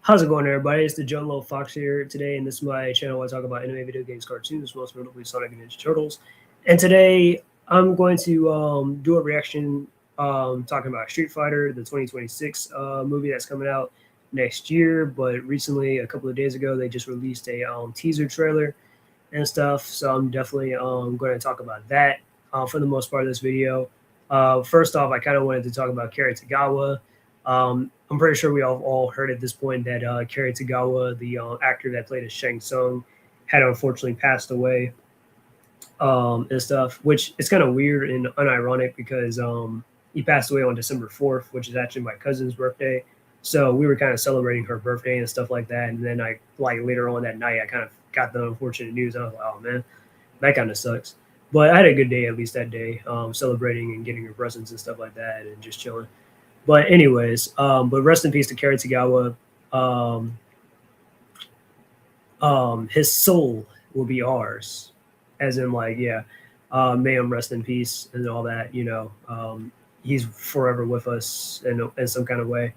How's it going, everybody? It's the John Little Fox here today, and this is my channel where I talk about anime, video games, cartoons, most notably Sonic and Ninja Turtles. And today I'm going to do a reaction talking about Street Fighter, the 2026 movie that's coming out next year. But recently, a couple of days ago, they just released a teaser trailer and stuff. So I'm definitely going to talk about that for the most part of this video. First off, I kind of wanted to talk about Cary Tagawa. I'm pretty sure we all heard at this point that Cary Tagawa, the actor that played as Shang Tsung, had unfortunately passed away and stuff, which is kind of weird and unironic because he passed away on December 4th, which is actually my cousin's birthday. So we were kind of celebrating her birthday and stuff like that. And then later on that night, I kind of got the unfortunate news. I was like, oh man, that kind of sucks. But I had a good day at least that day, celebrating and getting her presents and stuff like that and just chilling. But anyways, but rest in peace to Cary Tagawa. His soul will be ours, as in may him rest in peace and all that. He's forever with us in some kind of way,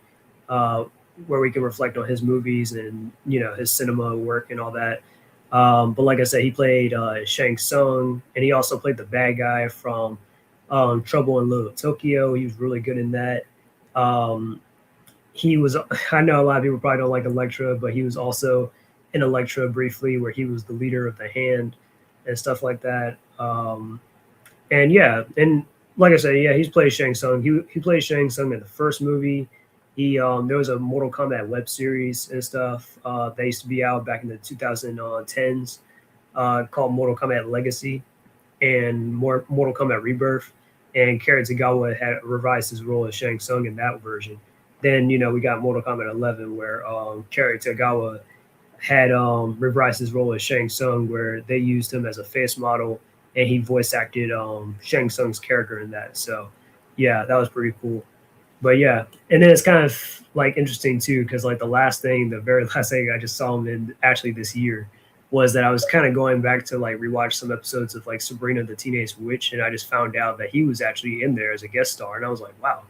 where we can reflect on his movies and his cinema work and all that. But like I said, he played Shang Tsung, and he also played the bad guy from Trouble in Little Tokyo. He was really good in that. He was, I know a lot of people probably don't like Elektra, but he was also in Elektra briefly, where he was the leader of the Hand and stuff like that. And like I said, he's played Shang Tsung. He played Shang Tsung in the first movie. There was a Mortal Kombat web series and stuff that used to be out back in the 2010s called Mortal Kombat Legacy and Mortal Kombat Rebirth. And Cary Tagawa had revised his role as Shang Tsung in that version. Then, we got Mortal Kombat 11, where Cary Tagawa had revised his role as Shang Tsung, where they used him as a face model, and he voice acted Shang Tsung's character in that. So, yeah, that was pretty cool. But yeah, and then it's kind of interesting too, because the very last thing I just saw him in actually this year was that I was kind of going back to rewatch some episodes of Sabrina the Teenage Witch, and I just found out that he was actually in there as a guest star, and I was like, wow.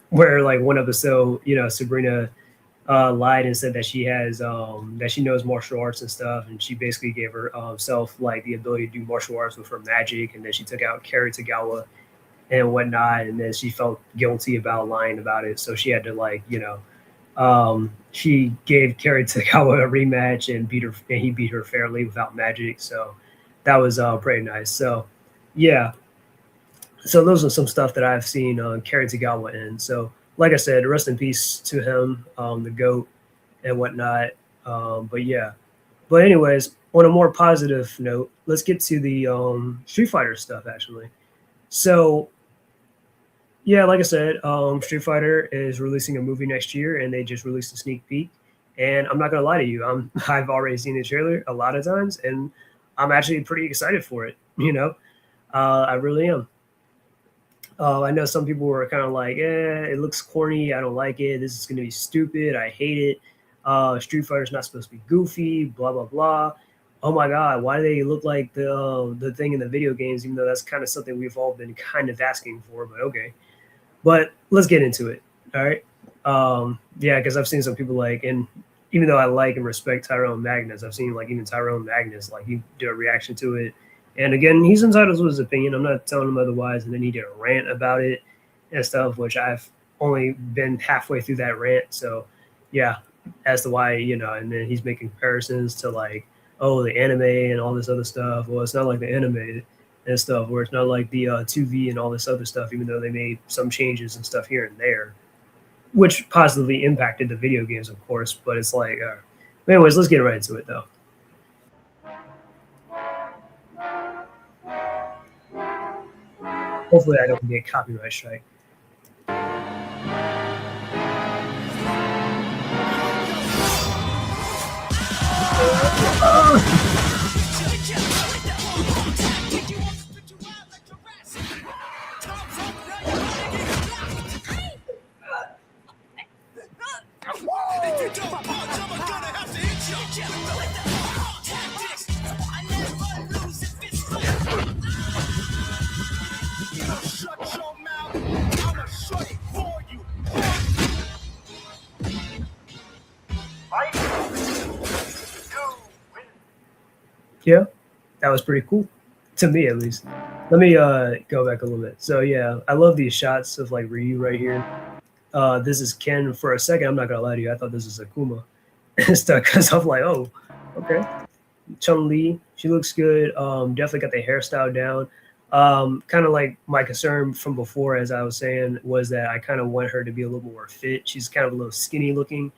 Where one episode, Sabrina lied and said that she has that she knows martial arts and stuff, and she basically gave herself the ability to do martial arts with her magic, and then she took out Cary Tagawa and whatnot, and then she felt guilty about lying about it, so she had to she gave Cary Tagawa a rematch and he beat her fairly without magic. So that was pretty nice. So yeah, so those are some stuff that I've seen Cary Tagawa in. So like I said, rest in peace to him, the GOAT and whatnot. But anyways, on a more positive note, let's get to the Street Fighter stuff actually. So yeah, like I said, Street Fighter is releasing a movie next year, and they just released a sneak peek. And I'm not gonna lie to you, I've already seen the trailer a lot of times, and I'm actually pretty excited for it. I really am. I know some people were kind of like, it looks corny. I don't like it. This is gonna be stupid. I hate it. Street Fighter's not supposed to be goofy. Blah blah blah. Oh my God, why do they look like the thing in the video games? Even though that's kind of something we've all been kind of asking for, but okay. But let's get into it. All right. Because I've seen some people and even though I like and respect Tyrone Magnus, I've seen even Tyrone Magnus, he did a reaction to it. And again, he's entitled to his opinion. I'm not telling him otherwise. And then he did a rant about it and stuff, which I've only been halfway through that rant. So yeah, as to why, and then he's making comparisons to the anime and all this other stuff. Well, it's not like the anime and stuff, where it's not like the 2V and all this other stuff, even though they made some changes and stuff here and there, which positively impacted the video games, of course. But it's anyways, let's get right into it, though. Hopefully I don't get copyright strike. Yeah, that was pretty cool to me at least. Let me go back a little bit. So yeah, I love these shots of like Ryu right here. This is Ken. For a second, I'm not gonna lie to you, I thought this was Akuma and stuff because I'm like, oh, okay. Chun Li, she looks good. Definitely got the hairstyle down. Kind of like my concern from before, as I was saying, was that I kind of want her to be a little more fit. She's kind of a little skinny looking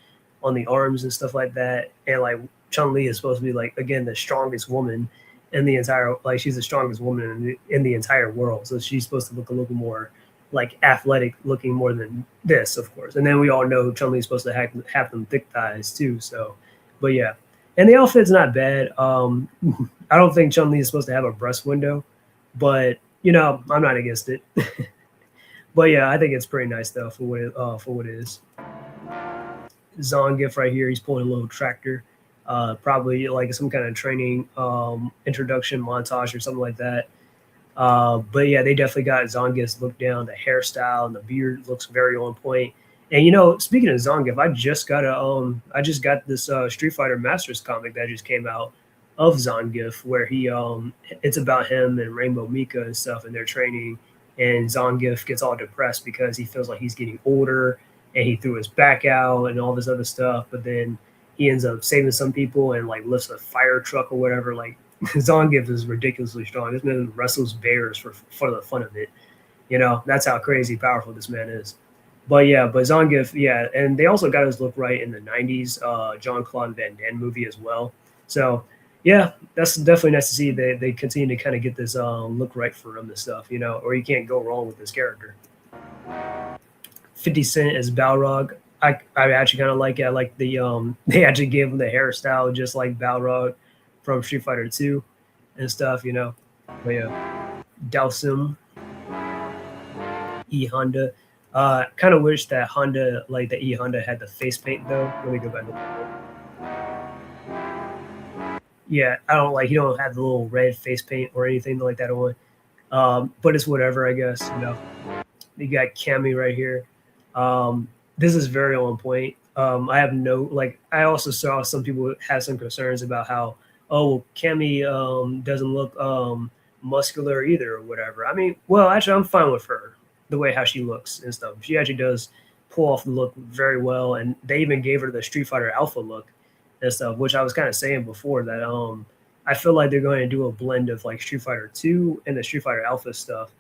on the arms and stuff like that. And like Chun Li is supposed to be like again the strongest woman in the entire like she's the strongest woman in the entire world. So she's supposed to look a little more like athletic looking more than this, of course. And then we all know Chun Li's supposed to have them thick thighs too. So, but yeah, and the outfit's not bad. I don't think Chun Li is supposed to have a breast window, but you know, I'm not against it. But yeah, I think it's pretty nice though for what it is. Zangief right here, he's pulling a little tractor, probably like some kind of training introduction montage or something like that. But yeah, they definitely got Zangief's look down. The hairstyle and the beard looks very on point. And you know, speaking of Zangief, I just got this Street Fighter Masters comic that just came out of Zangief, where it's about him and Rainbow Mika and stuff, and they're training. And Zangief gets all depressed because he feels like he's getting older, and he threw his back out and all this other stuff. But then he ends up saving some people and like lifts a fire truck or whatever. Like Zangief is ridiculously strong. This man wrestles bears for the fun of it. You know, that's how crazy powerful this man is. But yeah, but Zangief, yeah, and they also got his look right in the '90s John Claude Van Damme movie as well. So yeah, that's definitely nice to see that they continue to kind of get this look right for him and stuff. You know, or you can't go wrong with this character. 50 Cent as Balrog. I actually kind of like it. I like they actually gave him the hairstyle just like Balrog from Street Fighter 2 and stuff, you know. But yeah, Dalsim, E Honda. Kind of wish that Honda, like the E Honda, had the face paint though. Let me go back. Yeah, I don't like. You don't have the little red face paint or anything like that on. But it's whatever, I guess. You know. You got Cammy right here. This is very on point. I have no like. I also saw some people have some concerns about how well, Cammy doesn't look muscular either or whatever. I mean, well, actually, I'm fine with her the way how she looks and stuff. She actually does pull off the look very well, and they even gave her the Street Fighter Alpha look and stuff, which I was kind of saying before that I feel like they're going to do a blend of like Street Fighter 2 and the Street Fighter Alpha stuff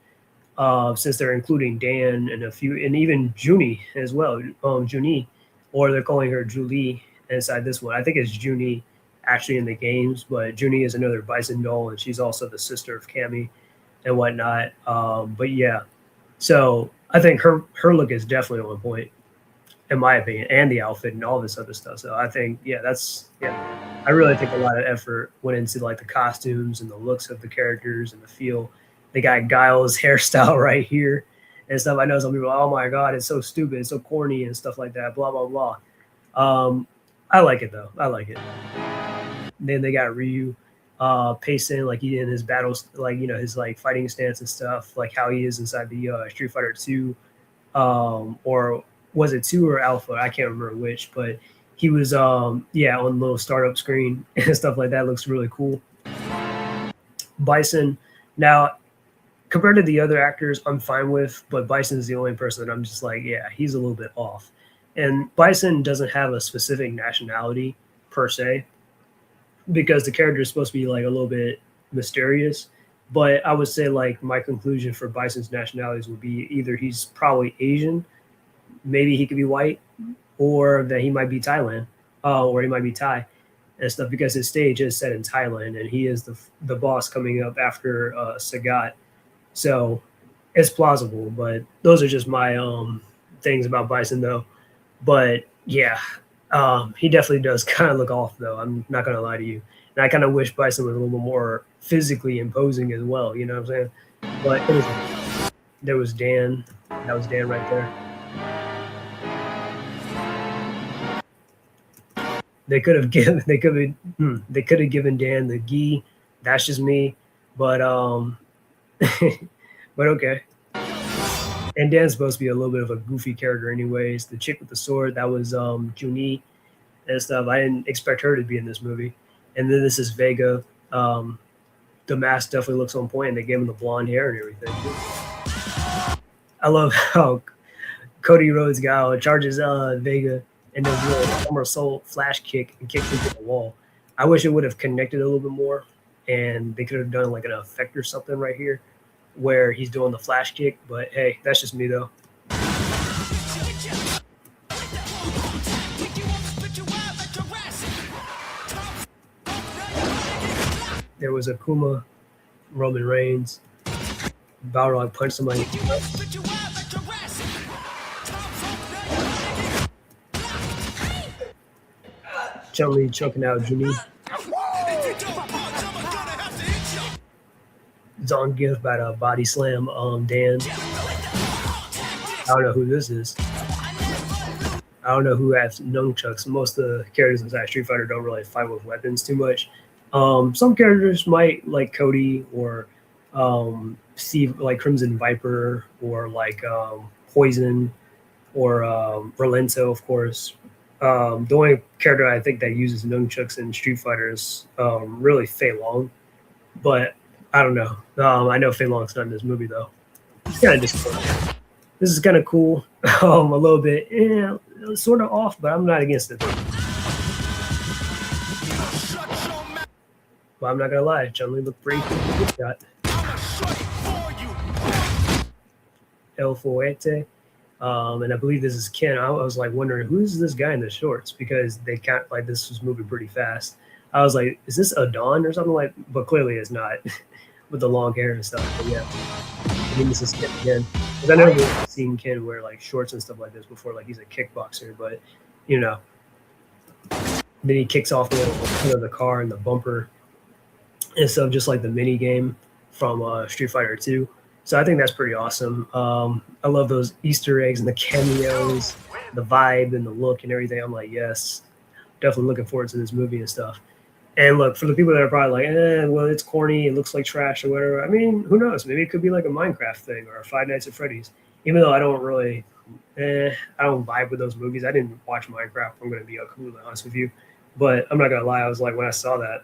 since they're including Dan and a few, and even Junie as well, Junie, or they're calling her Julie inside this one. I think it's Junie actually in the games, but Junie is another Bison doll, and she's also the sister of Cammy and whatnot. But yeah, so I think her look is definitely on point, in my opinion, and the outfit and all this other stuff. So I think, yeah, I really think a lot of effort went into like the costumes and the looks of the characters and the feel. They got Guile's hairstyle right here and stuff. I know some people, oh my god, it's so stupid, it's so corny and stuff like that. Blah blah blah. I like it though. I like it. And then they got Ryu pacing like he in his battles, like you know his like fighting stance and stuff, like how he is inside the Street Fighter 2, or was it 2 or Alpha? I can't remember which, but he was yeah on the little startup screen and stuff like that. Looks really cool. Bison. Now, compared to the other actors, I'm fine with, but Bison is the only person that I'm just like, yeah, he's a little bit off. And Bison doesn't have a specific nationality per se, because the character is supposed to be like a little bit mysterious. But I would say like my conclusion for Bison's nationalities would be either he's probably Asian, maybe he could be white, or that he might be Thailand, or he might be Thai and stuff, because his stage is set in Thailand and he is the boss coming up after Sagat. So it's plausible, but those are just my things about Bison though. But yeah, he definitely does kind of look off though. I'm not gonna lie to you, and I kind of wish Bison was a little bit more physically imposing as well. You know what I'm saying? But it was, there was Dan. That was Dan right there. They could have given they could have given Dan the gi. That's just me, but but okay. And Dan's supposed to be a little bit of a goofy character, anyways. The chick with the sword, that was Junie and stuff. I didn't expect her to be in this movie. And then this is Vega. Um, the mask definitely looks on point, and they gave him the blonde hair and everything. I love how Cody Rhodes charges Vega and then do a somersault flash kick and kicks into the wall. I wish it would have connected a little bit more, and they could have done like an effect or something right here where he's doing the flash kick. But hey, that's just me though. There was a Kuma, Roman Reigns, Balrog punched somebody. Chun-Li choking out Jimmy. Zangief about a body slam Dan. I don't know who this is. I don't know who has nunchucks. Most of the characters inside Street Fighter don't really fight with weapons too much. Some characters might, like Cody or Steve, like Crimson Viper, or like Poison, or Rolento, of course. The only character I think that uses nunchucks in Street Fighter is really Fei Long, but I don't know. I know Fei Long's not in this movie though. It's kind of disappointing. This is kind of cool, a little bit, sort of off, but I'm not against it. But I'm not gonna lie, Chun-Li looked pretty good shot. El Fuerte. And I believe this is Ken. I was like wondering who's this guy in the shorts, because they can't, like, this was moving pretty fast. I was like, is this Adon or something like? But clearly it's not, with the long hair and stuff. But yeah, I think this is Ken again. Because I know we've seen Ken wear like shorts and stuff like this before. Like he's a kickboxer, but you know, then he kicks off the car and the bumper and stuff, just like the mini game from Street Fighter 2. So I think that's pretty awesome. I love those Easter eggs and the cameos, the vibe and the look and everything. I'm like, yes, definitely looking forward to this movie and stuff. And look, for the people that are probably like, well, it's corny, it looks like trash or whatever. I mean, who knows? Maybe it could be like a Minecraft thing or a Five Nights at Freddy's. Even though I don't really, I don't vibe with those movies. I didn't watch Minecraft. I'm going to be completely honest with you. But I'm not going to lie. I was like, when I saw that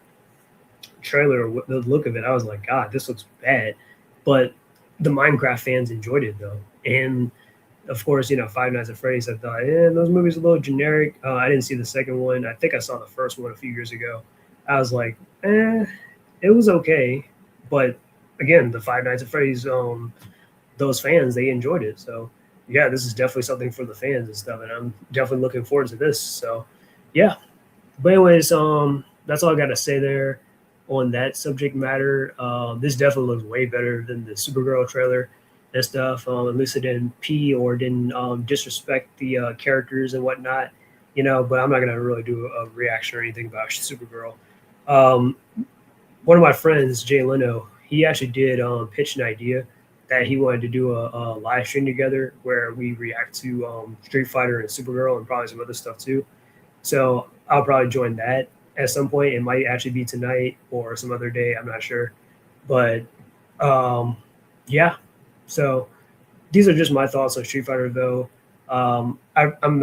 trailer, the look of it, I was like, God, this looks bad. But the Minecraft fans enjoyed it though. And of course, you know, Five Nights at Freddy's, I thought, those movies are a little generic. I didn't see the second one. I think I saw the first one a few years ago. I was like, it was okay. But again, the Five Nights at Freddy's, those fans, they enjoyed it. So yeah, this is definitely something for the fans and stuff. And I'm definitely looking forward to this. So yeah. But anyways, that's all I got to say there on that subject matter. This definitely looks way better than the Supergirl trailer and stuff. At least it didn't pee or didn't disrespect the characters and whatnot, you know, but I'm not going to really do a reaction or anything about Supergirl. One of my friends, Jay Leno, he actually did pitch an idea that he wanted to do a live stream together where we react to Street Fighter and Supergirl and probably some other stuff too. So I'll probably join that at some point. It might actually be tonight or some other day. I'm not sure. But yeah. So these are just my thoughts on Street Fighter, though. I'm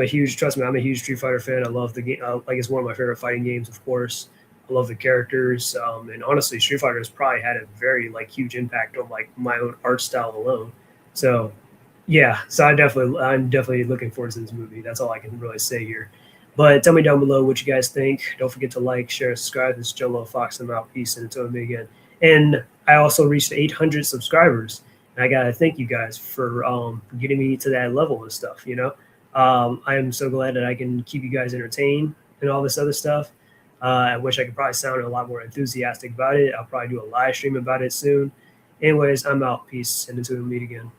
a huge Street Fighter fan. I love the game. Like, it's one of my favorite fighting games, of course. I love the characters. And honestly, Street Fighter has probably had a very huge impact on my own art style alone. So yeah, so I'm definitely looking forward to this movie. That's all I can really say here. But tell me down below what you guys think. Don't forget to like, share, subscribe. This is Joe Fox. I'm out. Peace, and until me again. And I also reached 800 subscribers. And I gotta thank you guys for getting me to that level and stuff. You know, I am so glad that I can keep you guys entertained and all this other stuff. I wish I could probably sound a lot more enthusiastic about it. I'll probably do a live stream about it soon. Anyways, I'm out. Peace, and until we meet again.